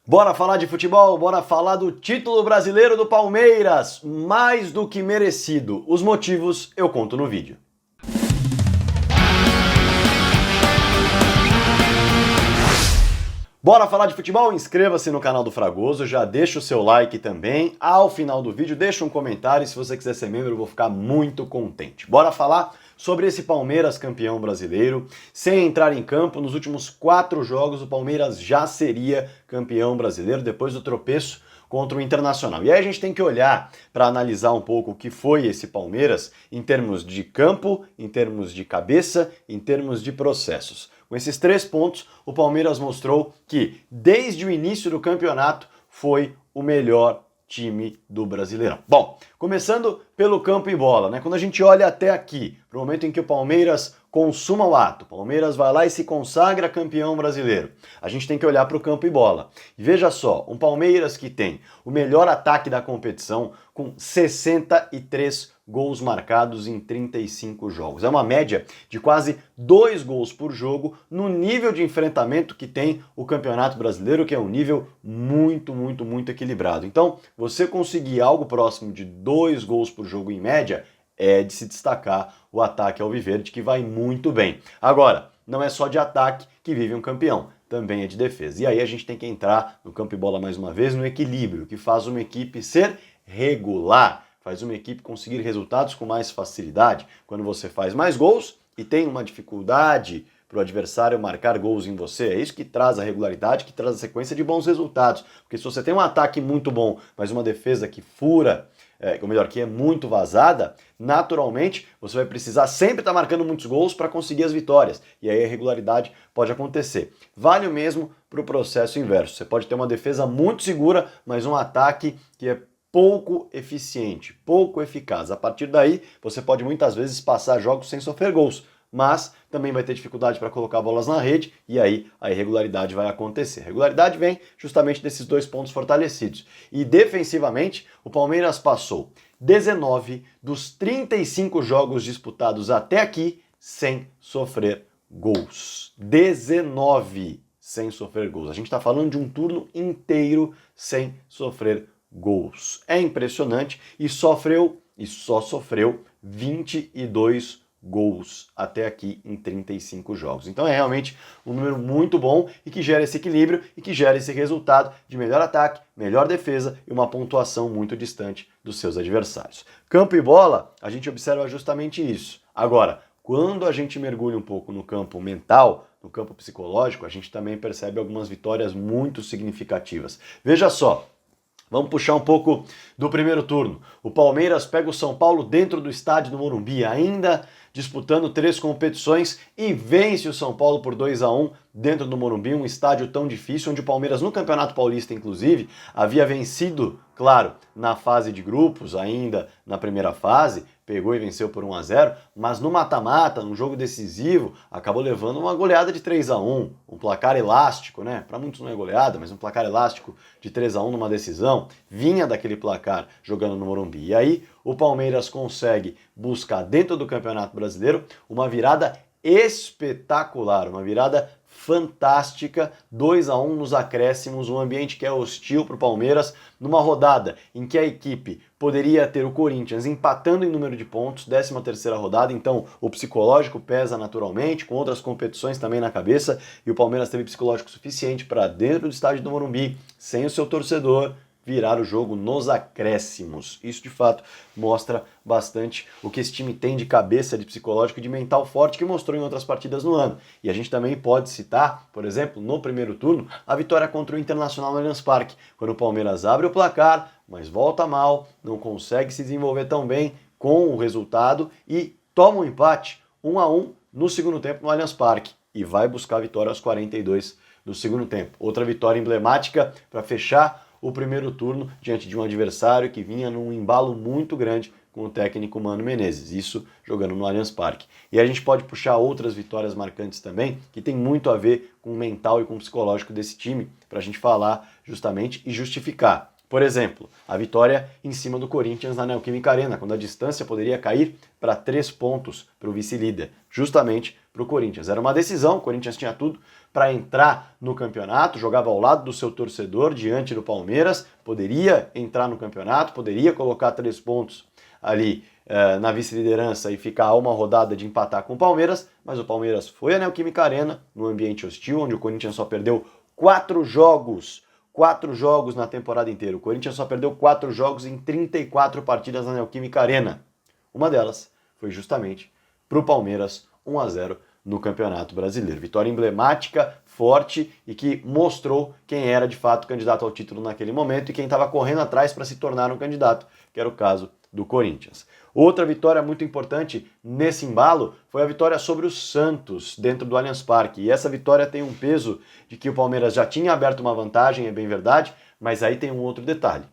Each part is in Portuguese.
Bora falar de futebol, bora falar do título brasileiro do Palmeiras, mais do que merecido. Os motivos eu conto no vídeo. Bora falar de futebol? Inscreva-se no canal do Fragoso, já deixa o seu like também. Ao final do vídeo, deixa um comentário. Se você quiser ser membro, eu vou ficar muito contente. Bora falar sobre esse Palmeiras campeão brasileiro. Sem entrar em campo, nos últimos 4 jogos, o Palmeiras já seria campeão brasileiro depois do tropeço contra o Internacional. E aí a gente tem que olhar para analisar um pouco o que foi esse Palmeiras em termos de campo, em termos de cabeça, em termos de processos. Com esses 3 pontos, o Palmeiras mostrou que, desde o início do campeonato, foi o melhor time do Brasileirão. Bom, começando pelo campo e bola, né? Quando a gente olha até aqui, para o momento em que o Palmeiras consuma o ato, o Palmeiras vai lá e se consagra campeão brasileiro, a gente tem que olhar para o campo e bola. E veja só, um Palmeiras que tem o melhor ataque da competição, com 63 gols marcados em 35 jogos. É uma média de quase 2 gols por jogo no nível de enfrentamento que tem o Campeonato Brasileiro, que é um nível muito equilibrado. Então, você conseguir algo próximo de 2 gols por jogo em média, é de se destacar o ataque alviverde, que vai muito bem. Agora, não é só de ataque que vive um campeão, também é de defesa. E aí a gente tem que entrar no campo e bola mais uma vez, no equilíbrio, que faz uma equipe ser regular, faz uma equipe conseguir resultados com mais facilidade. Quando você faz mais gols e tem uma dificuldade para o adversário marcar gols em você, é isso que traz a regularidade, que traz a sequência de bons resultados. Porque se você tem um ataque muito bom, mas uma defesa que fura, ou melhor, que é muito vazada, naturalmente você vai precisar sempre estar marcando muitos gols para conseguir as vitórias. E aí a irregularidade pode acontecer. Vale o mesmo para o processo inverso. Você pode ter uma defesa muito segura, mas um ataque que é pouco eficiente, pouco eficaz. A partir daí, você pode muitas vezes passar jogos sem sofrer gols, mas também vai ter dificuldade para colocar bolas na rede e aí a irregularidade vai acontecer. A regularidade vem justamente desses 2 pontos fortalecidos. E defensivamente, o Palmeiras passou 19 dos 35 jogos disputados até aqui sem sofrer gols. 19 sem sofrer gols. A gente está falando de um turno inteiro sem sofrer gols. É impressionante e só sofreu 22 gols até aqui em 35 jogos. Então é realmente um número muito bom e que gera esse equilíbrio e que gera esse resultado de melhor ataque, melhor defesa e uma pontuação muito distante dos seus adversários. Campo e bola, a gente observa justamente isso. Agora, quando a gente mergulha um pouco no campo mental, no campo psicológico, a gente também percebe algumas vitórias muito significativas. Veja só, vamos puxar um pouco do primeiro turno. O Palmeiras pega o São Paulo dentro do estádio do Morumbi, ainda disputando 3 competições e vence o São Paulo por 2-1 dentro do Morumbi, um estádio tão difícil, onde o Palmeiras no Campeonato Paulista, inclusive, havia vencido, claro, na fase de grupos, ainda na primeira fase, pegou e venceu por 1-0, mas no mata-mata, num jogo decisivo, acabou levando uma goleada de 3-1, um placar elástico, né? Para muitos não é goleada, mas um placar elástico de 3-1 numa decisão, vinha daquele placar jogando no Morumbi. E aí o Palmeiras consegue buscar dentro do Campeonato Brasileiro uma virada espetacular, uma virada fantástica, 2-1 nos acréscimos, um ambiente que é hostil para o Palmeiras, numa rodada em que a equipe poderia ter o Corinthians empatando em número de pontos, 13ª rodada, então o psicológico pesa naturalmente, com outras competições também na cabeça, e o Palmeiras teve psicológico suficiente para, dentro do estádio do Morumbi, sem o seu torcedor, virar o jogo nos acréscimos. Isso, de fato, mostra bastante o que esse time tem de cabeça, de psicológico e de mental forte, que mostrou em outras partidas no ano. E a gente também pode citar, por exemplo, no primeiro turno, a vitória contra o Internacional no Allianz Parque, quando o Palmeiras abre o placar, mas volta mal, não consegue se desenvolver tão bem com o resultado e toma um empate 1-1 no segundo tempo no Allianz Parque e vai buscar a vitória aos 42 do segundo tempo. Outra vitória emblemática para fechar o primeiro turno diante de um adversário que vinha num embalo muito grande com o técnico Mano Menezes, isso jogando no Allianz Parque. E a gente pode puxar outras vitórias marcantes também, que tem muito a ver com o mental e com o psicológico desse time, para a gente falar justamente e justificar Por exemplo, a vitória em cima do Corinthians na Neoquímica Arena, quando a distância poderia cair para 3 pontos para o vice-líder, justamente para o Corinthians. Era uma decisão, o Corinthians tinha tudo para entrar no campeonato, jogava ao lado do seu torcedor, diante do Palmeiras, poderia entrar no campeonato, poderia colocar 3 pontos ali na vice-liderança e ficar a uma rodada de empatar com o Palmeiras, mas o Palmeiras foi à Neoquímica Arena, no ambiente hostil, onde o Corinthians só perdeu 4 jogos. 4 jogos na temporada inteira. O Corinthians só perdeu 4 jogos em 34 partidas na Neoquímica Arena. Uma delas foi justamente para o Palmeiras, 1-0 no Campeonato Brasileiro. Vitória emblemática, forte e que mostrou quem era de fato candidato ao título naquele momento e quem estava correndo atrás para se tornar um candidato, que era o caso do Corinthians. Outra vitória muito importante nesse embalo foi a vitória sobre o Santos dentro do Allianz Parque. E essa vitória tem um peso de que o Palmeiras já tinha aberto uma vantagem, é bem verdade, mas aí tem um outro detalhe.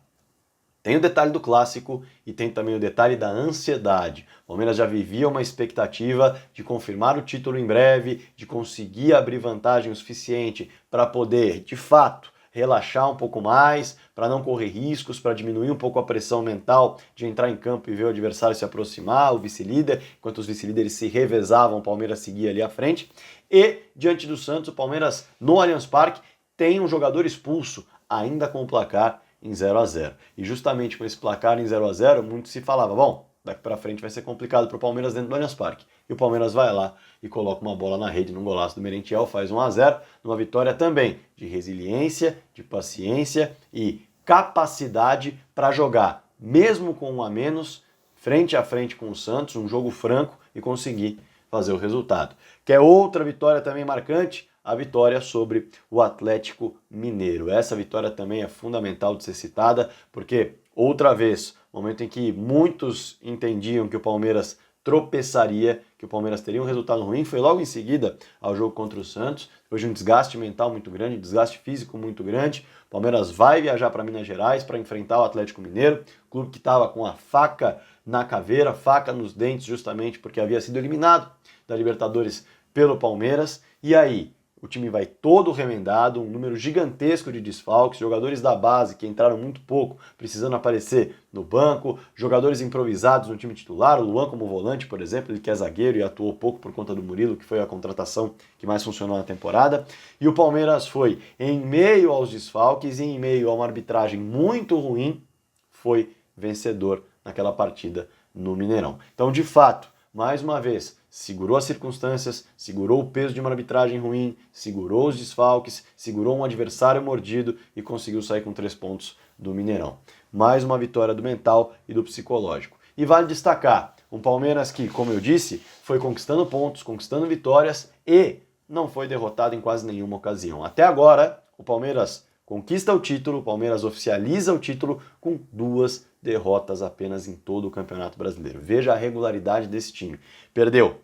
Tem o detalhe do clássico e tem também o detalhe da ansiedade. O Palmeiras já vivia uma expectativa de confirmar o título em breve, de conseguir abrir vantagem o suficiente para poder, de fato, relaxar um pouco mais, para não correr riscos, para diminuir um pouco a pressão mental de entrar em campo e ver o adversário se aproximar, o vice-líder, enquanto os vice-líderes se revezavam, o Palmeiras seguia ali à frente. E, diante do Santos, o Palmeiras, no Allianz Parque, tem um jogador expulso, ainda com o placar em 0-0. E justamente com esse placar em 0-0, muito se falava, bom, daqui para frente vai ser complicado para o Palmeiras dentro do Allianz Parque. E o Palmeiras vai lá e coloca uma bola na rede num golaço do Merentiel, faz 1-0, numa vitória também de resiliência, de paciência e capacidade para jogar, mesmo com 1 a menos, frente a frente com o Santos, um jogo franco e conseguir fazer o resultado. Quer outra vitória também marcante? A vitória sobre o Atlético Mineiro. Essa vitória também é fundamental de ser citada, porque, outra vez, momento em que muitos entendiam que o Palmeiras tropeçaria, que o Palmeiras teria um resultado ruim, foi logo em seguida ao jogo contra o Santos, depois de um desgaste mental muito grande, um desgaste físico muito grande. O Palmeiras vai viajar para Minas Gerais para enfrentar o Atlético Mineiro, clube que estava com a faca na caveira, faca nos dentes, justamente porque havia sido eliminado da Libertadores pelo Palmeiras. E aí, o time vai todo remendado, um número gigantesco de desfalques, jogadores da base que entraram muito pouco, precisando aparecer no banco, jogadores improvisados no time titular, o Luan como volante, por exemplo, ele que é zagueiro e atuou pouco por conta do Murilo, que foi a contratação que mais funcionou na temporada. E o Palmeiras foi, em meio aos desfalques e em meio a uma arbitragem muito ruim, foi vencedor naquela partida no Mineirão. Então, de fato, mais uma vez, segurou as circunstâncias, segurou o peso de uma arbitragem ruim, segurou os desfalques, segurou um adversário mordido e conseguiu sair com 3 pontos do Mineirão. Mais uma vitória do mental e do psicológico. E vale destacar, um Palmeiras que, como eu disse, foi conquistando pontos, conquistando vitórias e não foi derrotado em quase nenhuma ocasião. Até agora, o Palmeiras conquista o título, o Palmeiras oficializa o título com 2 derrotas apenas em todo o Campeonato Brasileiro. Veja a regularidade desse time. Perdeu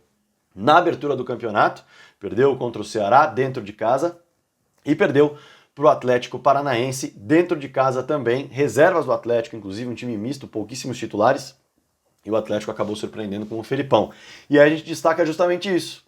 na abertura do campeonato, perdeu contra o Ceará dentro de casa e perdeu para o Atlético Paranaense dentro de casa também. Reservas do Atlético, inclusive um time misto, pouquíssimos titulares, e o Atlético acabou surpreendendo com o Felipão. E aí a gente destaca justamente isso.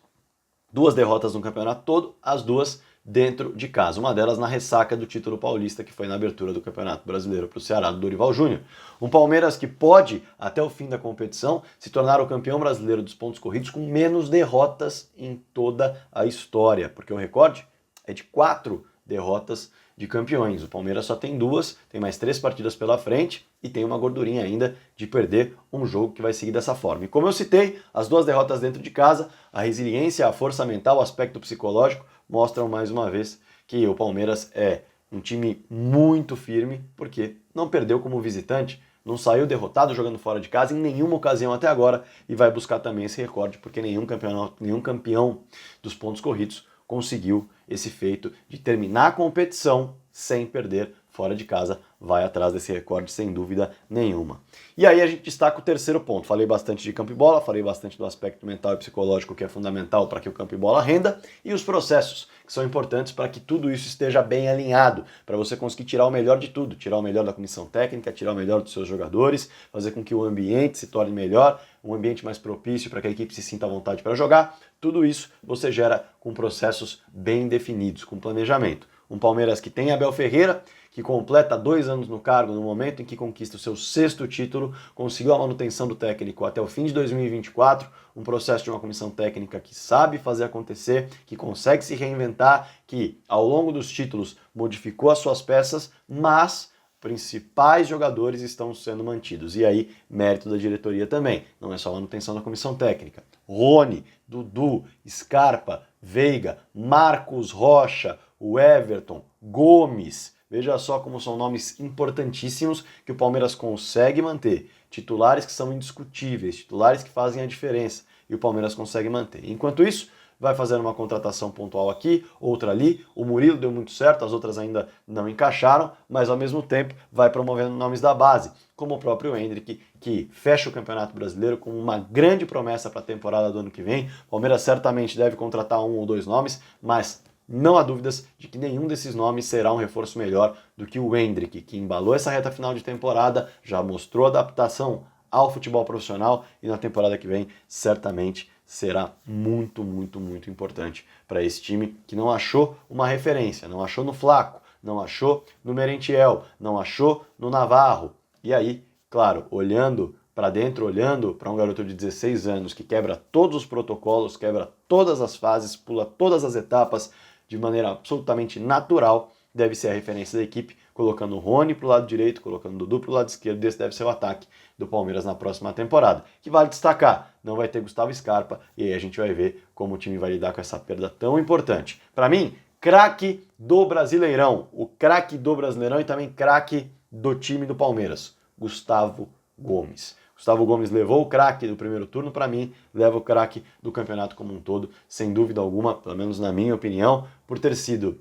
2 derrotas no campeonato todo, as 2 dentro de casa. Uma delas na ressaca do título paulista, que foi na abertura do Campeonato Brasileiro para o Ceará, do Dorival Júnior. Um Palmeiras que pode, até o fim da competição, se tornar o campeão brasileiro dos pontos corridos com menos derrotas em toda a história, porque o recorde é de 4 derrotas de campeões. O Palmeiras só tem 2, tem mais 3 partidas pela frente e tem uma gordurinha ainda de perder um jogo que vai seguir dessa forma. E como eu citei, as 2 derrotas dentro de casa, a resiliência, a força mental, o aspecto psicológico mostram mais uma vez que o Palmeiras é um time muito firme, porque não perdeu como visitante, não saiu derrotado jogando fora de casa em nenhuma ocasião até agora e vai buscar também esse recorde, porque nenhum campeão dos pontos corridos conseguiu esse feito de terminar a competição sem perder fora de casa, vai atrás desse recorde sem dúvida nenhuma. E aí a gente destaca o terceiro ponto. Falei bastante de campo e bola, falei bastante do aspecto mental e psicológico que é fundamental para que o campo e bola renda, e os processos, que são importantes para que tudo isso esteja bem alinhado, para você conseguir tirar o melhor de tudo, tirar o melhor da comissão técnica, tirar o melhor dos seus jogadores, fazer com que o ambiente se torne melhor, um ambiente mais propício para que a equipe se sinta à vontade para jogar. Tudo isso você gera com processos bem definidos, com planejamento. Um Palmeiras que tem Abel Ferreira, que completa 2 anos no cargo no momento em que conquista o seu 6º título, conseguiu a manutenção do técnico até o fim de 2024, um processo de uma comissão técnica que sabe fazer acontecer, que consegue se reinventar, que ao longo dos títulos modificou as suas peças, mas principais jogadores estão sendo mantidos. E aí, mérito da diretoria também. Não é só a manutenção da comissão técnica. Rony, Dudu, Scarpa, Veiga, Marcos Rocha, o Everton, Gomes. Veja só como são nomes importantíssimos que o Palmeiras consegue manter. Titulares que são indiscutíveis, titulares que fazem a diferença. E o Palmeiras consegue manter. Enquanto isso, vai fazendo uma contratação pontual aqui, outra ali. O Murilo deu muito certo, as outras ainda não encaixaram, mas ao mesmo tempo vai promovendo nomes da base, como o próprio Endrick, que fecha o Campeonato Brasileiro com uma grande promessa para a temporada do ano que vem. O Palmeiras certamente deve contratar 1 ou 2 nomes, mas não há dúvidas de que nenhum desses nomes será um reforço melhor do que o Endrick, que embalou essa reta final de temporada, já mostrou adaptação ao futebol profissional e na temporada que vem certamente será muito, muito, muito importante para esse time que não achou uma referência, não achou no Flaco, não achou no Merentiel, não achou no Navarro. E aí, claro, olhando para dentro, olhando para um garoto de 16 anos que quebra todos os protocolos, quebra todas as fases, pula todas as etapas de maneira absolutamente natural, deve ser a referência da equipe, colocando o Rony para o lado direito, colocando o Dudu para o lado esquerdo. Esse deve ser o ataque do Palmeiras na próxima temporada. Que vale destacar, não vai ter Gustavo Scarpa, e aí a gente vai ver como o time vai lidar com essa perda tão importante. Para mim, craque do Brasileirão, o craque do Brasileirão e também craque do time do Palmeiras, Gustavo Gomes. Gustavo Gomes levou o craque do primeiro turno, para mim, leva o craque do campeonato como um todo, sem dúvida alguma, pelo menos na minha opinião, por ter sido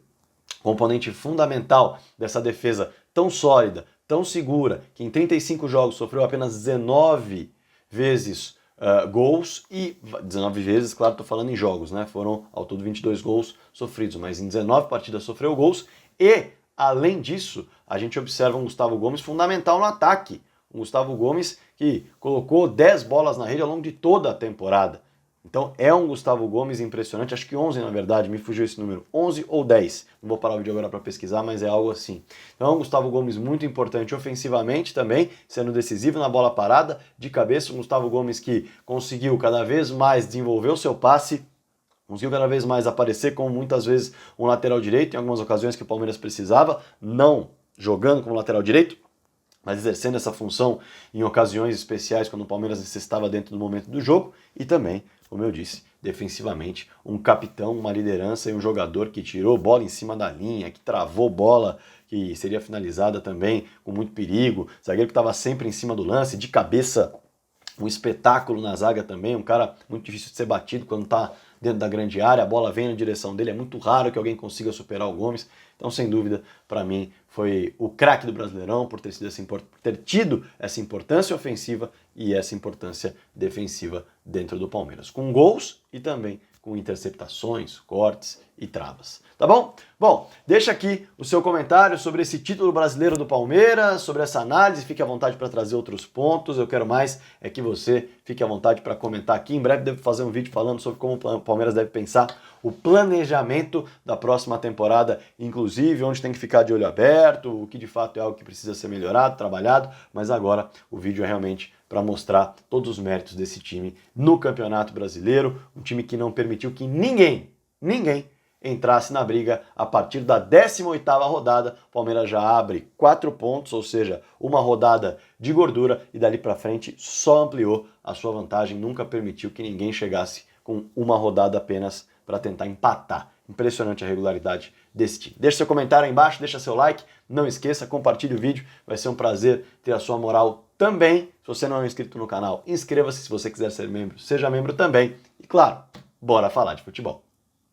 componente fundamental dessa defesa tão sólida, tão segura, que em 35 jogos sofreu apenas 19 vezes gols, e 19 vezes, claro, estou falando em jogos, né? Foram ao todo 22 gols sofridos, mas em 19 partidas sofreu gols, e além disso, a gente observa um Gustavo Gomes fundamental no ataque. Um Gustavo Gomes que colocou 10 bolas na rede ao longo de toda a temporada. Então é um Gustavo Gomes impressionante, acho que 11 na verdade, me fugiu esse número, 11 ou 10, não vou parar o vídeo agora para pesquisar, mas é algo assim. Então é um Gustavo Gomes muito importante ofensivamente também, sendo decisivo na bola parada, de cabeça, um Gustavo Gomes que conseguiu cada vez mais desenvolver o seu passe, conseguiu cada vez mais aparecer como muitas vezes um lateral direito, em algumas ocasiões que o Palmeiras precisava, não jogando como lateral direito, mas exercendo essa função em ocasiões especiais quando o Palmeiras necessitava dentro do momento do jogo, e também, como eu disse, defensivamente, um capitão, uma liderança e um jogador que tirou bola em cima da linha, que travou bola que seria finalizada também com muito perigo, zagueiro que estava sempre em cima do lance, de cabeça, um espetáculo na zaga também, um cara muito difícil de ser batido quando está dentro da grande área, a bola vem na direção dele, é muito raro que alguém consiga superar o Gomes. Então, sem dúvida, para mim, foi o craque do Brasileirão por ter tido essa importância ofensiva e essa importância defensiva dentro do Palmeiras, com gols e também com interceptações, cortes e travas. Tá bom? Bom, deixa aqui o seu comentário sobre esse título brasileiro do Palmeiras, sobre essa análise, fique à vontade para trazer outros pontos, eu quero mais é que você fique à vontade para comentar aqui. Em breve devo fazer um vídeo falando sobre como o Palmeiras deve pensar o planejamento da próxima temporada, inclusive onde tem que ficar de olho aberto, o que de fato é algo que precisa ser melhorado, trabalhado, mas agora o vídeo é realmente para mostrar todos os méritos desse time no Campeonato Brasileiro, um time que não permitiu que ninguém entrasse na briga. A partir da 18ª rodada, o Palmeiras já abre 4 pontos, ou seja, uma rodada de gordura, e dali para frente só ampliou a sua vantagem, nunca permitiu que ninguém chegasse com uma rodada apenas para tentar empatar. Impressionante a regularidade desse time. Deixa seu comentário aí embaixo, deixa seu like, não esqueça, compartilhe o vídeo, vai ser um prazer ter a sua moral também. Se você não é inscrito no canal, inscreva-se. Se você quiser ser membro, seja membro também. E claro, bora falar de futebol.